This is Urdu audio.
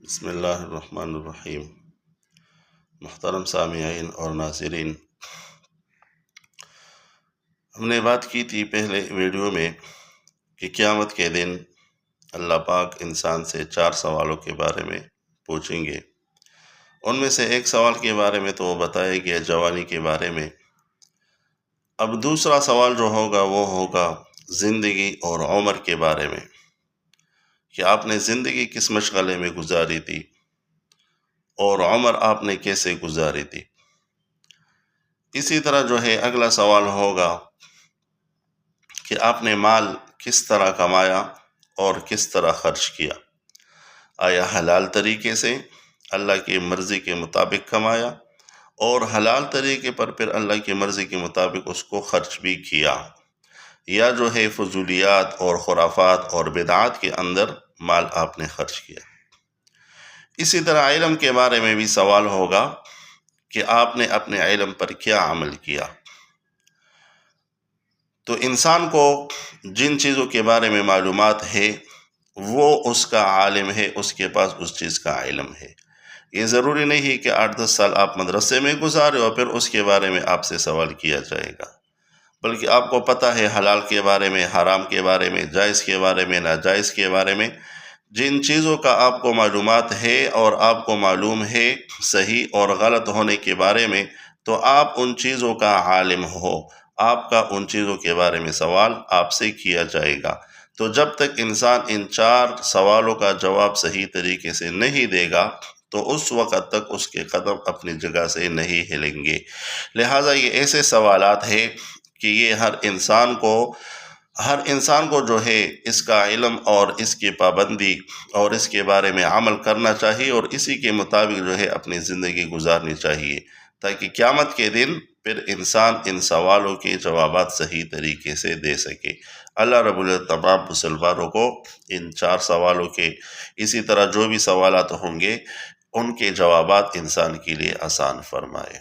بسم اللہ الرحمن الرحیم۔ محترم سامعین اور ناظرین، ہم نے بات کی تھی پہلے ویڈیو میں کہ قیامت کے دن اللہ پاک انسان سے 4 سوالوں کے بارے میں پوچھیں گے۔ ان میں سے ایک سوال کے بارے میں تو وہ بتایا گیا جوانی کے بارے میں۔ اب دوسرا سوال جو ہوگا وہ ہوگا زندگی اور عمر کے بارے میں، کہ آپ نے زندگی کس مشغلے میں گزاری تھی اور عمر آپ نے کیسے گزاری تھی۔ اسی طرح جو ہے اگلا سوال ہوگا کہ آپ نے مال کس طرح کمایا اور کس طرح خرچ کیا۔ آیا حلال طریقے سے اللہ کی مرضی کے مطابق کمایا اور حلال طریقے پر پھر اللہ کی مرضی کے مطابق اس کو خرچ بھی کیا، یا جو ہے فضولیات اور خرافات اور بدعات کے اندر مال آپ نے خرچ کیا۔ اسی طرح علم کے بارے میں بھی سوال ہوگا کہ آپ نے اپنے علم پر کیا عمل کیا۔ تو انسان کو جن چیزوں کے بارے میں معلومات ہے وہ اس کا عالم ہے، اس کے پاس اس چیز کا علم ہے۔ یہ ضروری نہیں ہے کہ 8-10 سال آپ مدرسے میں گزارے اور پھر اس کے بارے میں آپ سے سوال کیا جائے گا، بلکہ آپ کو پتہ ہے حلال کے بارے میں، حرام کے بارے میں، جائز کے بارے میں، ناجائز کے بارے میں۔ جن چیزوں کا آپ کو معلومات ہے اور آپ کو معلوم ہے صحیح اور غلط ہونے کے بارے میں، تو آپ ان چیزوں کا عالم ہو، آپ کا ان چیزوں کے بارے میں سوال آپ سے کیا جائے گا۔ تو جب تک انسان ان 4 سوالوں کا جواب صحیح طریقے سے نہیں دے گا تو اس وقت تک اس کے قدم اپنی جگہ سے نہیں ہلیں گے۔ لہٰذا یہ ایسے سوالات ہیں کہ یہ ہر انسان کو جو ہے اس کا علم اور اس کی پابندی اور اس کے بارے میں عمل کرنا چاہیے اور اسی کے مطابق جو ہے اپنی زندگی گزارنی چاہیے، تاکہ قیامت کے دن پھر انسان ان سوالوں کے جوابات صحیح طریقے سے دے سکے۔ اللہ رب العزت تمام مسلمانوں کو ان 4 سوالوں کے، اسی طرح جو بھی سوالات ہوں گے ان کے جوابات انسان کے لیے آسان فرمائے۔